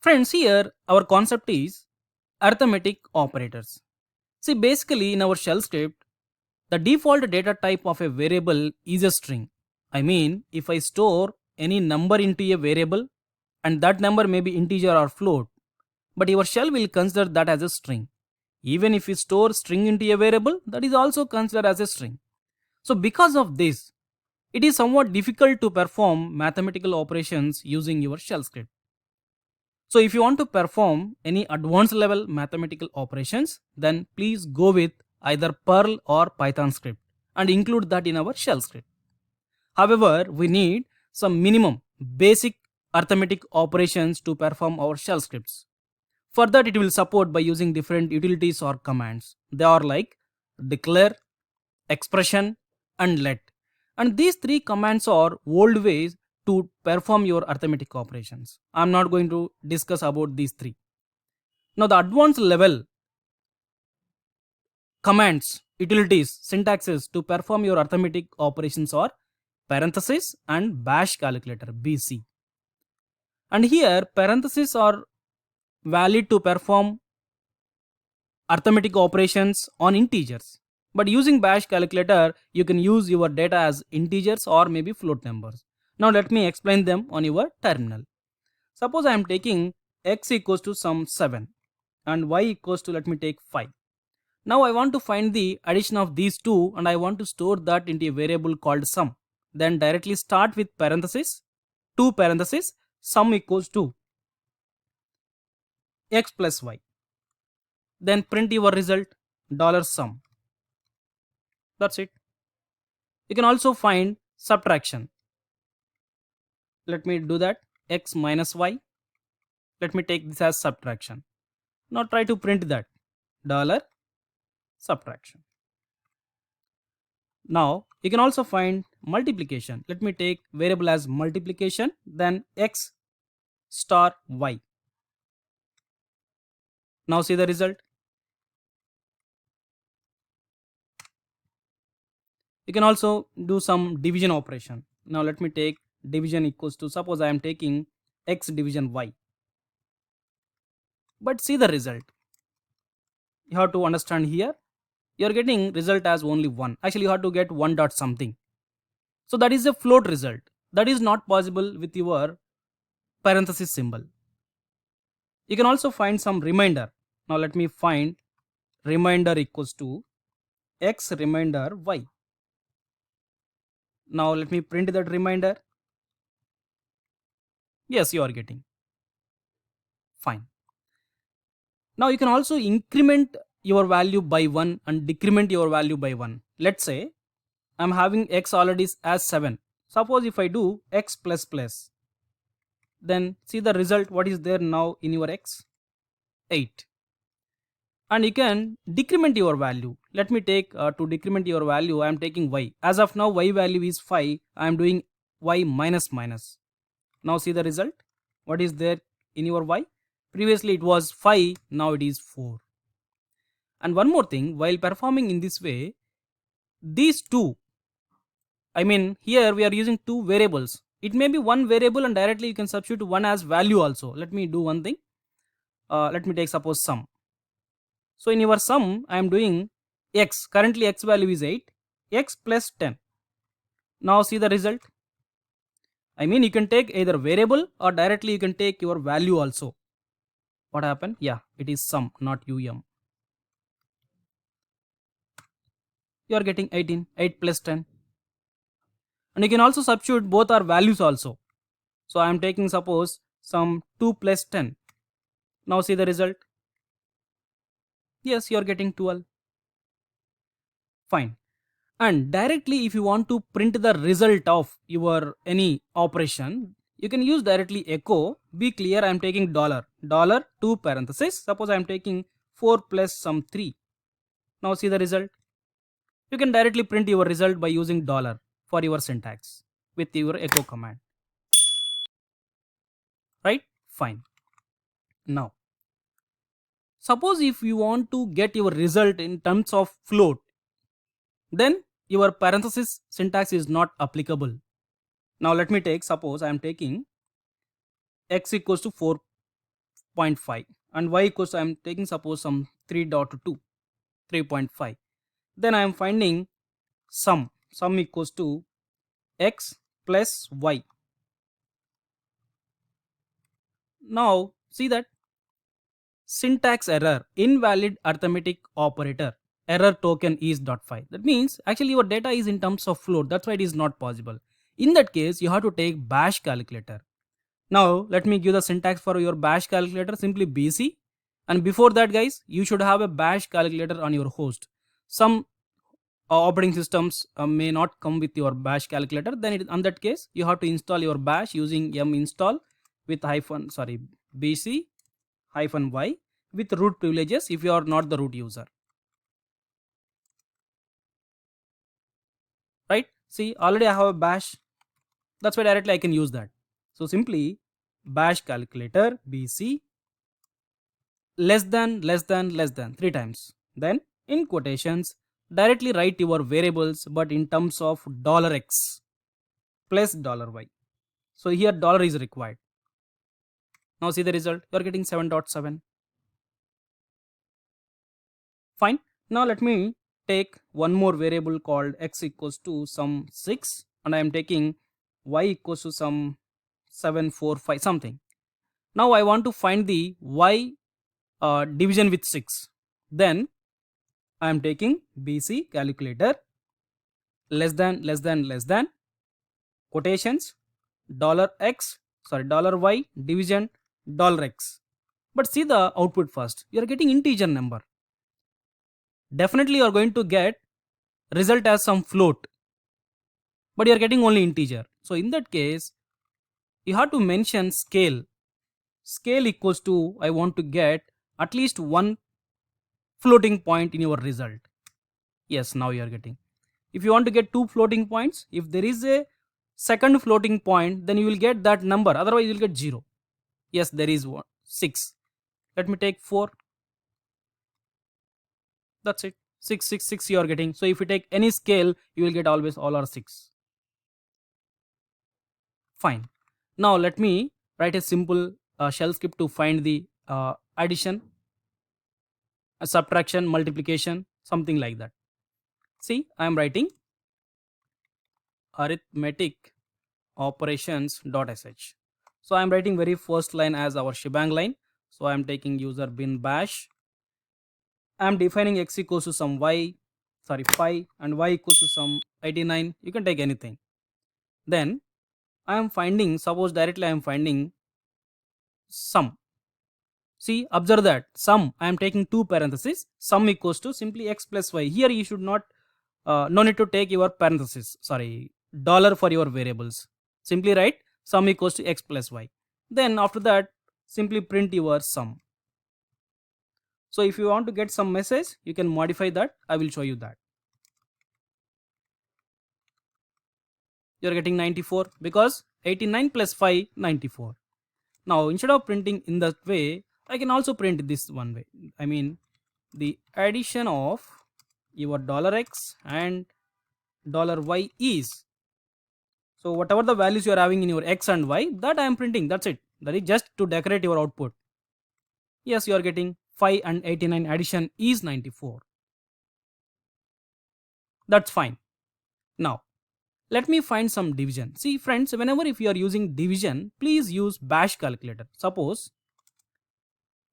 Friends, here our concept is arithmetic operators. See, basically in our shell script, the default data type of a variable is a string. I mean, if I store any number into a variable and that number may be integer or float, but your shell will consider that as a string. Even if you store string into a variable, that is also considered as a string. So because of this, it is somewhat difficult to perform mathematical operations using your shell script. So if you want to perform any advanced level mathematical operations, then please go with either Perl or Python script and include that in our shell script. However, we need some minimum basic arithmetic operations to perform our shell scripts. For that, it will support by using different utilities or commands. They are like declare, expression, and let. And these three commands are old ways to perform your arithmetic operations. I am not going to discuss about these three. Now, the advanced level commands, utilities, syntaxes to perform your arithmetic operations are parenthesis and bash calculator BC. And here parentheses are valid to perform arithmetic operations on integers. But using bash calculator, you can use your data as integers or maybe float numbers. Now let me explain them on your terminal. Suppose I am taking x equals to some 7 and y equals to, let me take 5. Now I want to find the addition of these two and I want to store that into a variable called sum. Then directly start with parenthesis, 2 parenthesis, sum equals to x plus y. Then print your result $sum. That's it. You can also find subtraction. Let me do that. X minus y. Let me take this as subtraction. Now try to print that $subtraction. Now you can also find multiplication. Let me take variable as multiplication, then x star y. Now see the result. You can also do some division operation. Now let me take division equals to, suppose I am taking x division y. But see the result. You have to understand here, you are getting result as only 1. Actually you have to get 1 dot something. So that is a float result. That is not possible with your parenthesis symbol. You can also find some remainder. Now let me find remainder equals to x remainder y. Now let me print that remainder. Yes, you are getting. Fine. Now you can also increment your value by 1 and decrement your value by 1. Let's say I am having x already as 7. Suppose if I do x plus plus, then see the result, what is there now in your x? 8. And you can decrement your value. Let me take to decrement your value, I am taking y. As of now y value is 5. I am doing y minus minus. Now see the result, what is there in your y? Previously it was 5, now it is 4. And one more thing, while performing in this way, these two, I mean here we are using two variables. It may be one variable and directly you can substitute one as value also. Let me do one thing. Let me take suppose sum. So in your sum I am doing x, currently x value is 8, x plus 10. Now see the result. I mean you can take either variable or directly you can take your value also. What happened? Yeah, it is sum, not you are getting 18, 8 plus 10. And you can also substitute both our values also. So I am taking suppose some 2 plus 10. Now see the result. Yes, you are getting 12. Fine. And directly if you want to print the result of your any operation, you can use directly echo. Be clear, I am taking $, 2 parenthesis. Suppose I am taking 4 plus some 3. Now see the result. You can directly print your result by using $ for your syntax with your echo command. Right? Fine. Now, suppose if you want to get your result in terms of float, then your parenthesis syntax is not applicable. Now let me take, suppose I am taking x equals to 4 0.5 and y equals to, I am taking suppose some 3.2, 3.5. Then I am finding sum equals to x plus y. Now see that syntax error, invalid arithmetic operator, error token is .5. That means actually your data is in terms of float, that's why it is not possible. In that case you have to take bash calculator. Now let me give the syntax for your bash calculator, simply bc, and before that guys you should have a bash calculator on your host. Some operating systems may not come with your bash calculator, then in that case you have to install your bash using yum install with bc -y with root privileges if you are not the root user, right? See, already I have a bash, that's why directly I can use that. So simply bash calculator bc less than 3 times, then in quotations directly write your variables but in terms of $x plus $y. So here dollar is required. Now see the result, you are getting 7.7. Fine. Now let me take one more variable called x equals to some 6 and I am taking y equals to some 745 something. Now I want to find the y division with 6. Then I am taking bc calculator less than quotations $y division $x. But see the output first, you are getting integer number. Definitely you are going to get result as some float, but you are getting only integer. So in that case you have to mention scale equals to, I want to get at least one floating point in your result. Yes, now you are getting. If you want to get two floating points, if there is a second floating point, then you will get that number, otherwise you will get 0. Yes, there is one 6. Let me take 4. That's it. 6 you are getting. So if you take any scale you will get always all are 6. Fine. Now let me write a simple shell script to find the addition, subtraction, multiplication, something like that. See, I am writing arithmetic operations.sh. So I am writing very first line as our shebang line. So I am taking user bin bash. I am defining x equals to some 5 and y equals to some 89. You can take anything. Then I am finding, suppose directly I am finding sum. See, observe that sum, I am taking two parentheses, sum equals to simply x plus y. Here you should not, no need to take your parentheses, dollar for your variables. Simply write sum equals to x plus y. Then after that, simply print your sum. So if you want to get some message, you can modify that. I will show you that. You are getting 94 because 89 plus 5, 94. Now instead of printing in that way, I can also print this one way. I mean the addition of your $x and $y is. So whatever the values you are having in your x and y, that I am printing. That's it. That is just to decorate your output. Yes, you are getting 5 and 89 addition is 94. That's fine. Now let me find some division. See friends, whenever if you are using division, please use bash calculator. Suppose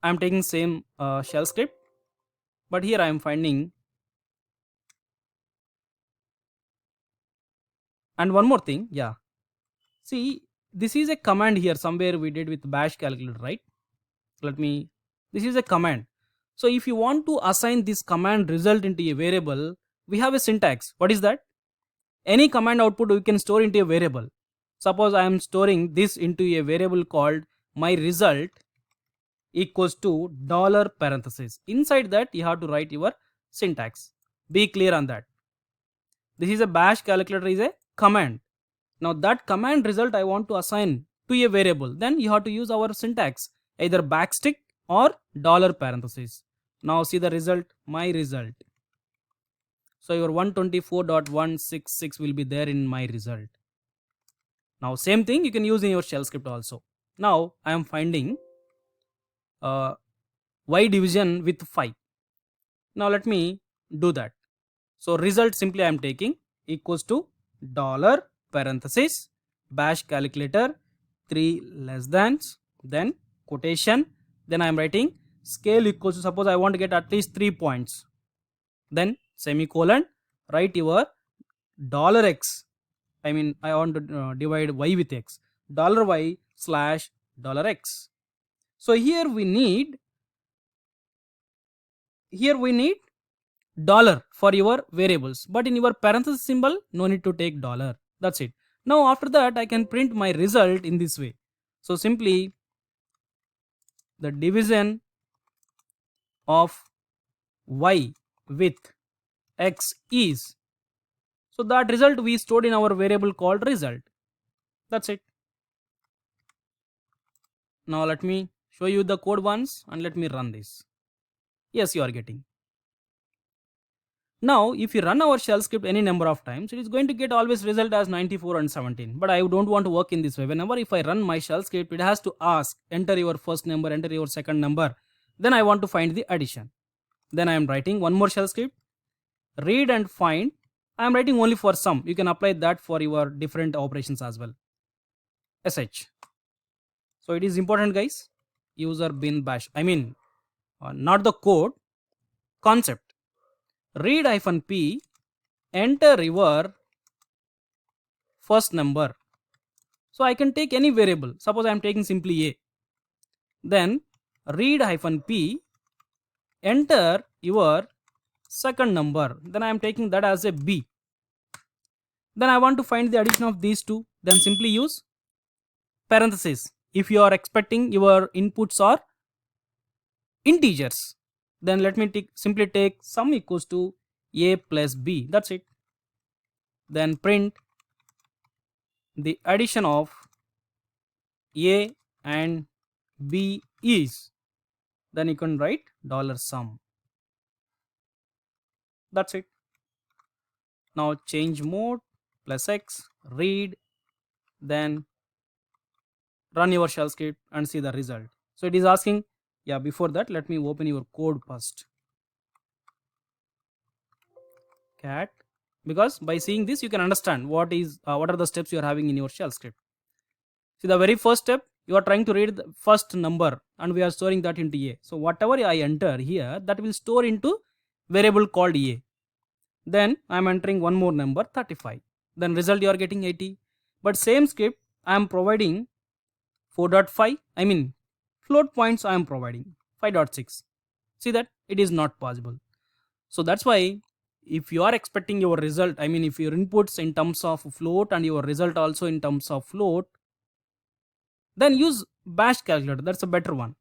I am taking same shell script, but here I am finding, and one more thing, yeah. See, this is a command here somewhere we did with bash calculator, right? This is a command. So if you want to assign this command result into a variable, we have a syntax. What is that? Any command output we can store into a variable. Suppose I am storing this into a variable called my result equals to dollar parenthesis. Inside that you have to write your syntax. Be clear on that. This is a bash calculator is a command. Now that command result I want to assign to a variable, then you have to use our syntax, either backstick or dollar parenthesis. Now see the result, my result. So your 124.166 will be there in my result. Now same thing you can use in your shell script also. Now I am finding uh, y division with 5. Now let me do that. So result simply I am taking equals to dollar parenthesis bash calculator 3 less than, then quotation, then I am writing scale equals to, suppose I want to get at least 3 points, then semicolon, write your dollar x, I mean I want to divide y with x, dollar y slash dollar x. So here we need dollar for your variables, but in your parenthesis symbol no need to take dollar. That's it. Now after that I can print my result in this way. So simply the division of y with x is, so that result we stored in our variable called result. That's it. Now let me show you the code once and let me run this. Yes, you are getting. Now if you run our shell script any number of times, it is going to get always result as 94 and 17. But I don't want to work in this way. Whenever if I run my shell script, it has to ask enter your first number, enter your second number. Then I want to find the addition. Then I am writing one more shell script, read and find. I am writing only for sum. You can apply that for your different operations as well. sh. So it is important, guys. User bin bash. I mean, not the code, concept. Read -p, enter your first number. So I can take any variable. Suppose I am taking simply a. Then read -p, enter your second number. Then I am taking that as a b. Then I want to find the addition of these two. Then simply use parenthesis. If you are expecting your inputs are integers, then let me simply take sum equals to a plus b. That's it. Then print the addition of a and b is, then you can write $sum. That's it. Now change mode plus x, read, then run your shell script and see the result. So it is asking, yeah, before that let me open your code first. Cat, because by seeing this you can understand what are the steps you are having in your shell script. See, the very first step, you are trying to read the first number and we are storing that into a. So whatever I enter here, that will store into variable called a. Then I am entering one more number 35. Then result you are getting 80. But same script I am providing 4.5, I mean float points I am providing 5.6. See that it is not possible. So that's why if you are expecting your result, I mean if your inputs in terms of float and your result also in terms of float, then use bash calculator. That's a better one.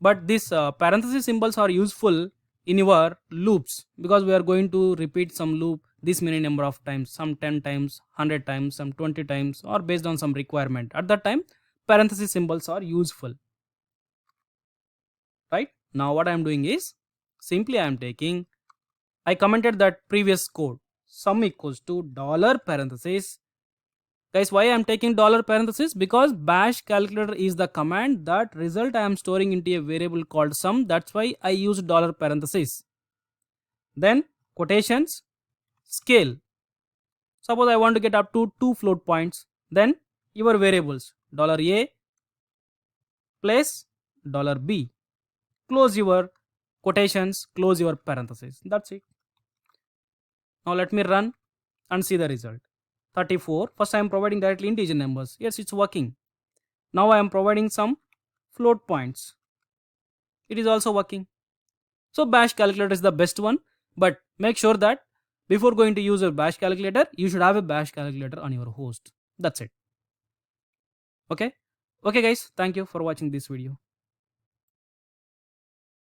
But these parenthesis symbols are useful in your loops, because we are going to repeat some loop this many number of times, some 10 times, 100 times, some 20 times, or based on some requirement. At that time parenthesis symbols are useful, right? Now what I am doing is simply I am taking, I commented that previous code, sum equals to dollar parenthesis. Guys, why I am taking dollar parenthesis? Because bash calculator is the command that result I am storing into a variable called sum. That's why I use dollar parenthesis. Then quotations, scale. Suppose I want to get up to 2 float points. Then your variables $a plus $b. Close your quotations, close your parenthesis. That's it. Now let me run and see the result. 34. First I am providing directly integer numbers. Yes, it's working. Now I am providing some float points. It is also working. So bash calculator is the best one, but make sure that before going to use a bash calculator, you should have a bash calculator on your host. That's it. Okay guys, thank you for watching this video.